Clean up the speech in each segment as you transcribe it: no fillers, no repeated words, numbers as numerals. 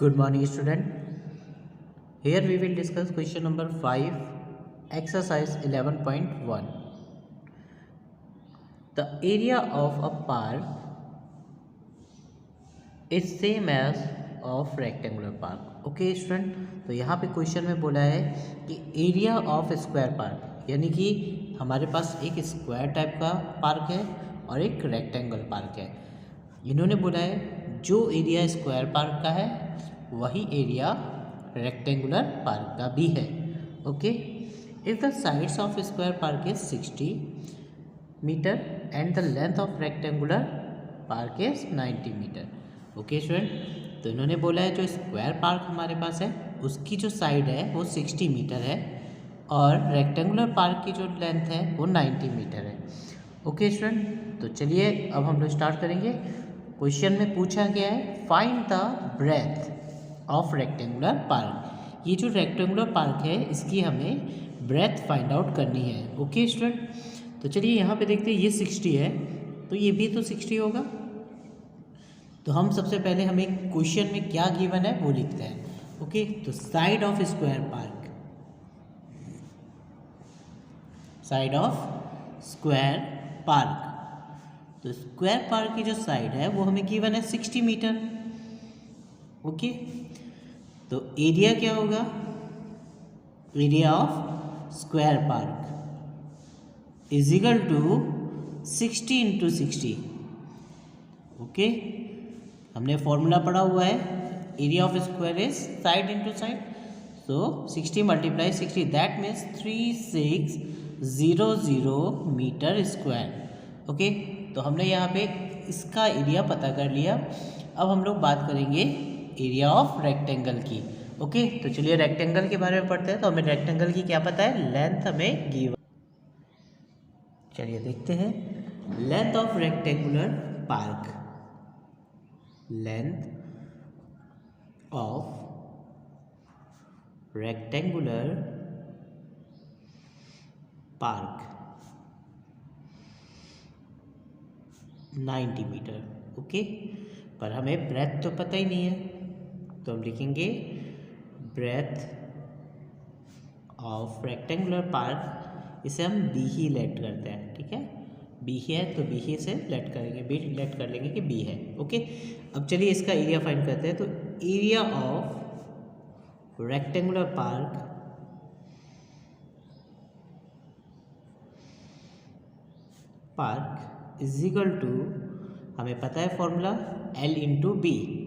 Good morning, student. Here we will discuss question number 5, exercise 11.1. The area of a park is same as of rectangular park. Okay student, तो यहाँ पे question में बोला है कि area of square park, यानी कि हमारे पास एक स्क्वायर टाइप का पार्क है और एक रेक्टेंगल पार्क है। इन्होंने बोला है जो एरिया स्क्वायर पार्क का है वही एरिया रेक्टेंगुलर पार्क का भी है। Okay, if the sides of square park is 60 metre and the length of rectangular park is 90 metre. Okay student, तो इन्होंने बोला है जो स्क्वायर पार्क हमारे पास है उसकी जो साइड है वो 60 मीटर है और रेक्टेंगुलर पार्क की जो लेंथ है वो 90 मीटर है। ओके स्टूडेंट, तो चलिए अब हम लोग स्टार्ट करेंगे। क्वेश्चन में पूछा गया है find the breadth of rectangular park. ये जो रेक्टेंगुलर पार्क है इसकी हमें ब्रेथ फाइंड आउट करनी है। ओके स्टूडेंट, तो चलिए यहाँ पे देखते हैं ये 60 है तो ये भी तो 60 होगा। तो हम सबसे पहले हमें क्वेश्चन में क्या गिवन है वो लिखते हैं। ओके, तो side of square park, side of square park, तो स्क्वायर पार्क की जो साइड है वो हमें गिवन है 60 मीटर। ओके, तो एरिया क्या होगा, area of square park is equal to 60 into 60। Okay, हमने फॉर्मूला पढ़ा हुआ है area of square is side into side, so 60 multiply 60 that means 3600 metre square. Okay, तो हमने यहाँ पे इसका एरिया पता कर लिया। अब हम लोग बात करेंगे एरिया ऑफ रेक्टेंगल की। ओके, तो चलिए रेक्टेंगल के बारे में पढ़ते हैं। तो हमें रेक्टेंगल की क्या पता है, लेंथ हमें गिवन। चलिए देखते हैं length of rectangular park, length of rectangular park 90 metre. Okay, पर हमें ब्रेथ तो पता ही नहीं है तो हम लिखेंगे ब्रेथ ऑफ रेक्टेंगुलर पार्क, इसे हम बी ही लेट करते हैं। ठीक है, बी है तो बी ही से लेट करेंगे, बी लेट कर लेंगे कि बी है। ओके, अब चलिए इसका एरिया फाइंड करते हैं। तो area of rectangular park is equal to, हमें पता है formula L into B.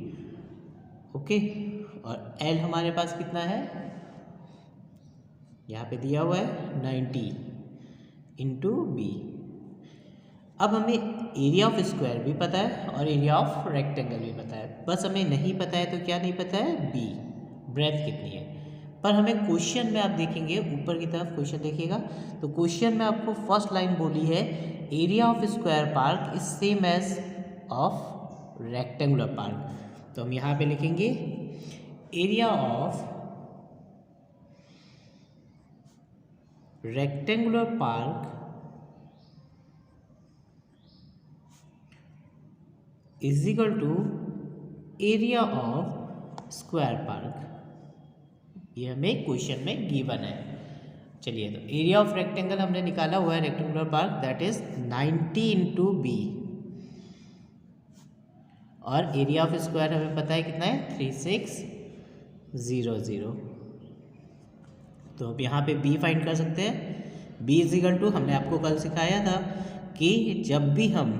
Okay, और L हमारे पास कितना है, यहाँ पे दिया हुआ है 90 इंटू बी। अब हमें एरिया ऑफ स्क्वायर भी पता है और एरिया ऑफ रेक्टेंगल भी पता है, बस हमें नहीं पता है तो क्या नहीं पता है, बी, ब्रेथ कितनी है। पर हमें क्वेश्चन में आप देखेंगे ऊपर की तरफ क्वेश्चन देखिएगा, तो क्वेश्चन में आपको फर्स्ट लाइन बोली है area of square park is same as of rectangular park. तो हम यहाँ पे लिखेंगे area of rectangular park is equal to area of square park. ये हमें क्वेश्चन में गिवन है। चलिए, तो एरिया ऑफ रेक्टेंगल हमने निकाला हुआ है rectangular park, that is 90 into B, और एरिया ऑफ स्क्वायर हमें पता है कितना है, 3600। तो अब यहाँ पे बी फाइंड कर सकते हैं। बी इज इक्वल टू, हमने आपको कल सिखाया था कि जब भी हम,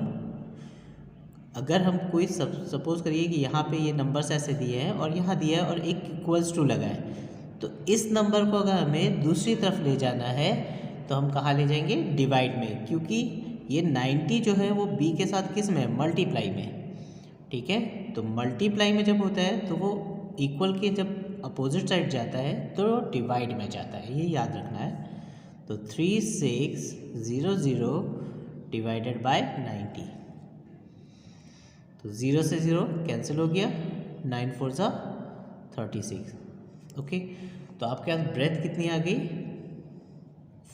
अगर हम कोई सपोज करिए कि यहाँ पे ये नंबर्स ऐसे दिए हैं और यहाँ दिया है और एक इक्वल्स टू लगा है, तो इस नंबर को अगर हमें दूसरी तरफ ले जाना है तो हम कहाँ ले जाएंगे, डिवाइड में, क्योंकि ये 90 जो है वो बी के साथ किस में, मल्टीप्लाई में। ठीक है, तो मल्टीप्लाई में जब होता है तो वो इक्वल के जब अपोजिट साइड जाता है तो डिवाइड में जाता है, ये याद रखना है। तो 3600 डिवाइडेड बाय 90, तो 0 से 0 कैंसिल हो गया, 9 4 जा 36। ओके, तो आपके पास ब्रेथ कितनी आ गई,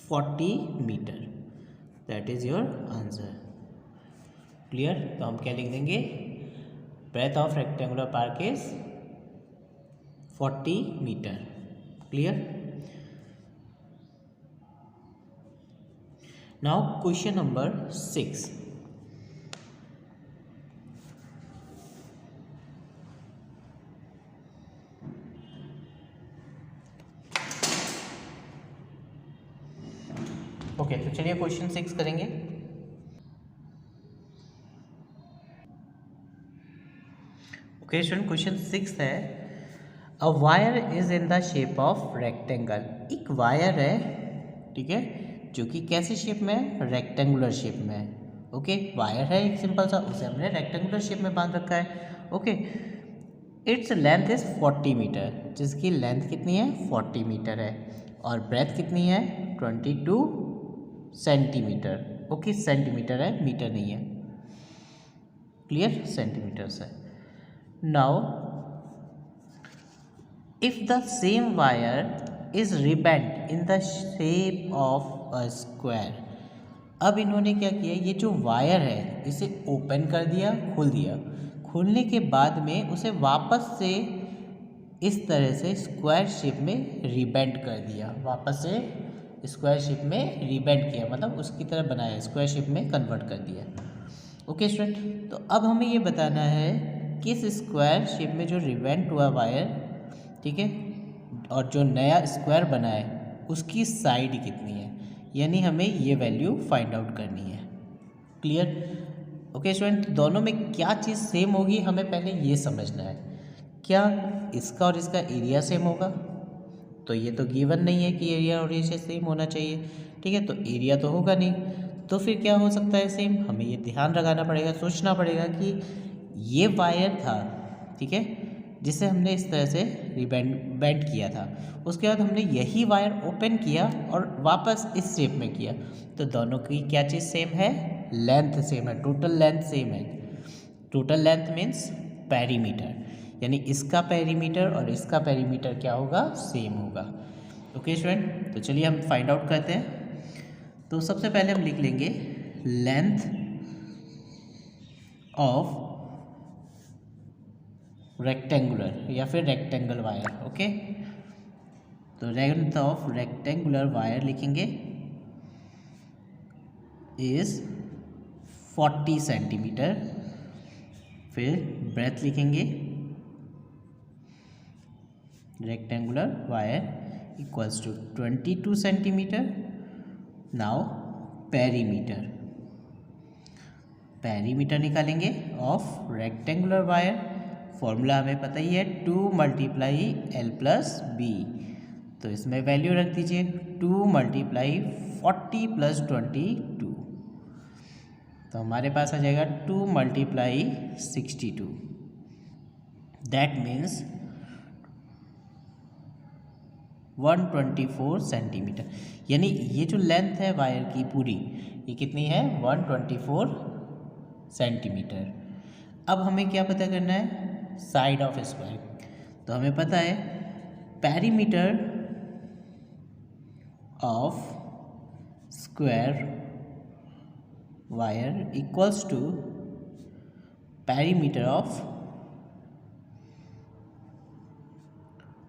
40 metre. That is your answer. Clear, तो हम क्या लिख देंगे, breadth of rectangular park is 40 metre. Clear? Now question number 6। Okay, तो चलिए क्वेश्चन 6 करेंगे। ओके स्टूडेंट, क्वेश्चन 6 है, a wire is in the shape of rectangle. एक वायर है, ठीक है, जो कि कैसे शेप में है? रेक्टेंगुलर शेप में है। ओके, वायर है एक सिंपल सा, उसे हमने रेक्टेंगुलर शेप में बांध रखा है। Okay, its length is 40 metre, जिसकी लेंथ कितनी है? 40 मीटर है, और ब्रेथ कितनी है? 22 सेंटीमीटर। ओके, सेंटीमीटर है, मीटर नहीं है। क्लियर? सेंटीमीटर्स है। Now if the same wire is rebent in the shape of a square. अब इन्होंने क्या किया, ये जो वायर है इसे ओपन कर दिया, खोल दिया, खोलने के बाद में उसे वापस से इस तरह से स्क्वायर शेप में रिबेंड कर दिया, वापस से स्क्वायर शेप में रिबेंड किया, मतलब उसकी तरह बनाया, स्क्वायर शेप में कन्वर्ट कर दिया। ओके स्टूडेंट, तो अब हमें ये बताना है कि इस स्क्वायर शेप में जो रिबेंड हुआ वायर, ठीक है, और जो नया स्क्वायर बना है उसकी साइड कितनी है, यानी हमें ये वैल्यू फाइंड आउट करनी है। क्लियर? ओके स्टूडेंट, दोनों में क्या चीज़ सेम होगी हमें पहले ये समझना है। क्या इसका और इसका एरिया सेम होगा? तो ये तो गिवन नहीं है कि एरिया और एरिया सेम होना चाहिए, ठीक है, तो एरिया तो होगा नहीं, तो फिर क्या हो सकता है सेम? हमें ये ध्यान लगाना पड़ेगा, सोचना पड़ेगा कि ये वायर था, ठीक है, जिसे हमने इस तरह से बेंड किया था, उसके बाद हमने यही वायर ओपन किया और वापस इस शेप में किया, तो दोनों की क्या चीज़ सेम है? लेंथ सेम है, टोटल लेंथ सेम है। टोटल लेंथ मीन्स पेरीमीटर, यानी इसका पेरीमीटर और इसका पेरीमीटर क्या होगा? सेम होगा। ओके स्टूडेंट, तो चलिए हम फाइंड आउट करते हैं। तो सबसे पहले हम लिख लेंगे लेंथ ऑफ रेक्टेंगुलर या फिर रेक्टेंगल वायर। ओके, तो लेंथ ऑफ रेक्टेंगुलर वायर लिखेंगे इज 40 सेंटीमीटर। फिर ब्रेथ लिखेंगे rectangular wire equals to 22 centimetre. Now perimeter, perimeter निकालेंगे ऑफ रेक्टेंगुलर वायर, फॉर्मूला हमें पता ही है 2 मल्टीप्लाई एल प्लस बी, तो इसमें वैल्यू रख दीजिए 2 मल्टीप्लाई 40 प्लस 22, तो हमारे पास आ जाएगा 2 मल्टीप्लाई 62, दैट मीन्स 124 सेंटीमीटर। यानी ये जो लेंथ है वायर की पूरी, ये कितनी है? 124 सेंटीमीटर। अब हमें क्या पता करना है? Side of square. तो हमें पता है perimeter of square wire equals to perimeter of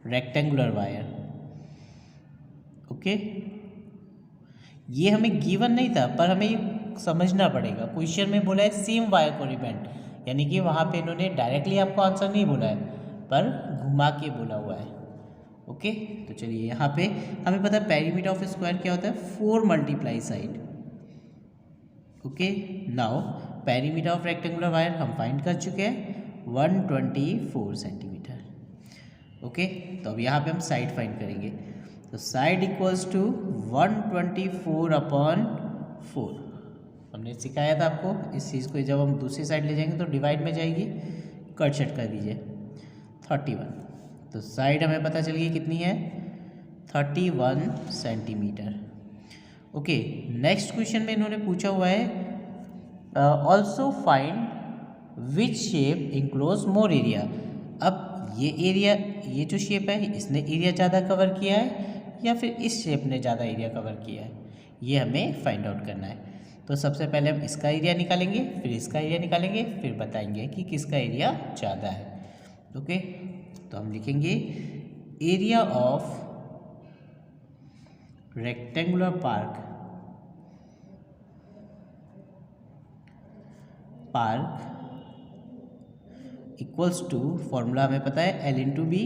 rectangular wire. Okay, ये हमें गिवन नहीं था, पर हमें ये समझना पड़ेगा। क्वेश्चन में बोला है सेम वायर को रिबेंड, यानी कि वहाँ पे इन्होंने डायरेक्टली आपको आंसर नहीं बोला है, पर घुमा के बोला हुआ है। ओके, तो चलिए यहाँ पे हमें पता है पेरीमीटर ऑफ स्क्वायर क्या होता है? 4 multiply side. Okay, now perimeter of rectangular wire हम फाइंड कर चुके हैं 124 सेंटीमीटर। ओके, तो अब यहाँ पे हम साइड फाइंड करेंगे, तो साइड इक्वल्स टू 124 अपॉन 4। हमने सिखाया था आपको इस चीज़ को, जब हम दूसरी साइड ले जाएंगे तो डिवाइड में जाएगी, कट शट कर दीजिए 31, तो साइड हमें पता चल गई कितनी है? 31 सेंटीमीटर। ओके, नेक्स्ट क्वेश्चन में इन्होंने पूछा हुआ है also find which shape enclose more area. अब ये एरिया, ये जो शेप है इसने एरिया ज़्यादा कवर किया है या फिर इस शेप ने ज़्यादा एरिया कवर किया है, ये हमें फाइंड आउट करना है। तो सबसे पहले हम इसका एरिया निकालेंगे, फिर इसका एरिया निकालेंगे, फिर बताएंगे कि किसका एरिया ज़्यादा है। ओके, तो हम लिखेंगे area of rectangular park equals to, formula हमें पता है L into B,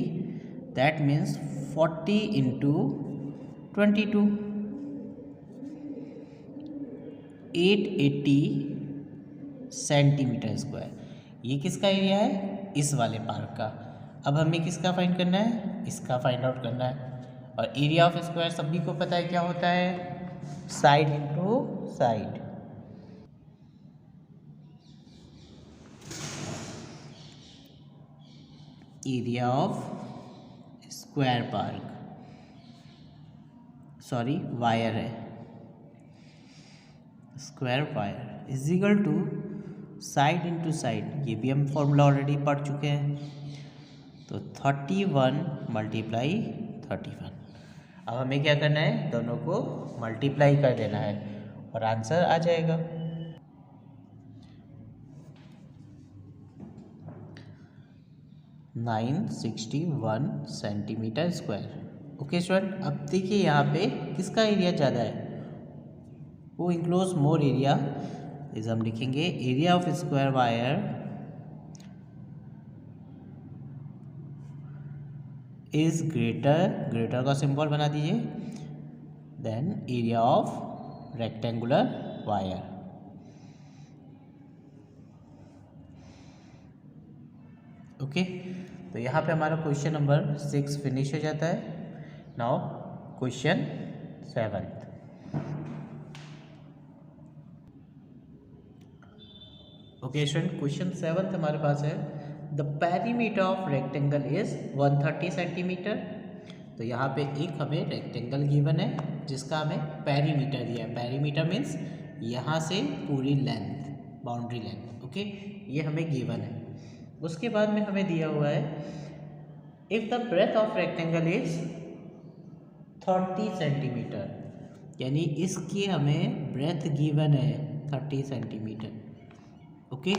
that means 40 into 22, 880 centimetre square. ये किसका एरिया है? इस वाले पार्क का। अब हमें किसका फाइंड करना है? इसका फाइंड आउट करना है। और एरिया ऑफ स्क्वायर सभी को पता है क्या होता है? Side into side. Area of square park, sorry wire है, square wire is equal to side into side. ये भी हम फॉर्मूला ऑलरेडी पढ़ चुके हैं। तो 31 मल्टीप्लाई 31। अब हमें क्या करना है? दोनों को मल्टीप्लाई कर देना है और आंसर आ जाएगा। Nine 61 centimetre square. Okay student, अब देखिए यहाँ पे किसका एरिया ज़्यादा है? वो इंक्लोज मोर एरिया इज, हम लिखेंगे area of square wire is greater का सिंबल बना दीजिए, then area of rectangular wire. Okay, तो यहाँ पे हमारा क्वेश्चन नंबर 6 फिनिश हो जाता है। Now question 7। Okay student, question 7 हमारे पास है the perimeter of rectangle is 130 centimetre. तो यहाँ पे एक हमें रेक्टेंगल गिवन है जिसका हमें पेरीमीटर दिया है। पेरीमीटर मीन्स यहाँ से पूरी लेंथ, बाउंड्री लेंथ। ओके, ये हमें गिवन है। उसके बाद में हमें दिया हुआ है if the breadth of rectangle is 30 centimetre, यानी इसकी हमें ब्रेथ गिवन है 30 centimetre. Okay,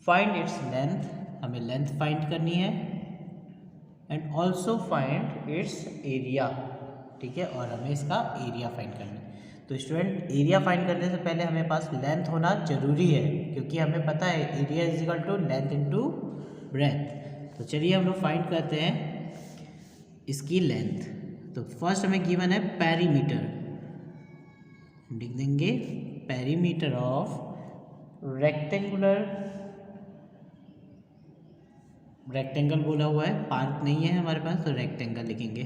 find its length, हमें लेंथ फाइंड करनी है, and also find its area. ठीक है, और हमें इसका एरिया फाइंड करना है। तो स्टूडेंट, एरिया फाइंड करने से पहले हमें पास लेंथ होना जरूरी है, क्योंकि हमें पता है area is equal to length into breadth. तो चलिए हम लोग फाइंड करते हैं इसकी लेंथ। तो फर्स्ट हमें गिवन है पेरीमीटर, लिख देंगे पेरीमीटर ऑफ रेक्टेंगल बोला हुआ है, पार्क नहीं है हमारे पास, तो रेक्टेंगल लिखेंगे,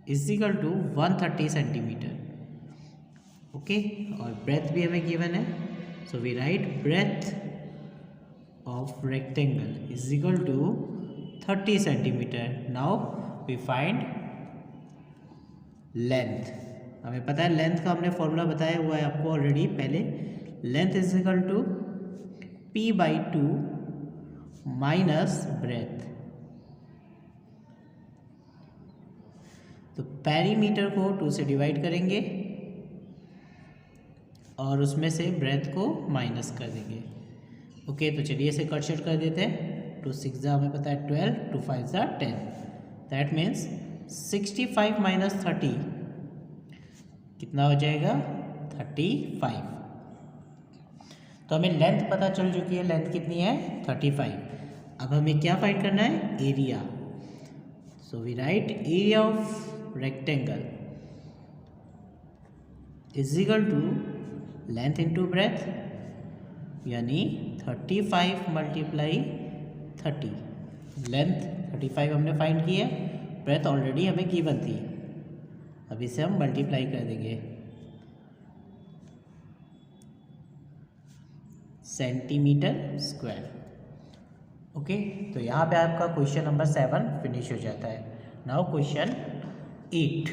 is equal to 130 centimetre. Okay, और ब्रेथ भी हमें गिवन है, so we write breadth of rectangle is equal to 30 centimetre. Now we find length. हमें पता है लेंथ का हमने फॉर्मूला बताया हुआ है आपको ऑलरेडी पहले। Length is equal to p/2 minus breadth. तो पेरीमीटर को 2 से डिवाइड करेंगे और उसमें से ब्रेथ को माइनस कर देंगे। ओके, तो चलिए इसे कट शॉर्ट कर देते हैं। 2 6 हमें पता है 12, 2 5 10, दैट मीन्स 65 माइनस 30 कितना हो जाएगा? 35। तो हमें लेंथ पता चल चुकी है, लेंथ कितनी है? 35। अब हमें क्या फाइंड करना है? Area. So we write area of rectangle is equal to length into breadth, यानी 35 मल्टीप्लाई 30। लेंथ 35 हमने फाइंड की है, ब्रेथ ऑलरेडी हमें गिवन थी। अब इसे हम मल्टीप्लाई कर देंगे सेंटीमीटर स्क्वायर। ओके, तो यहाँ पे आपका क्वेश्चन नंबर 7 फिनिश हो जाता है। Now question 8।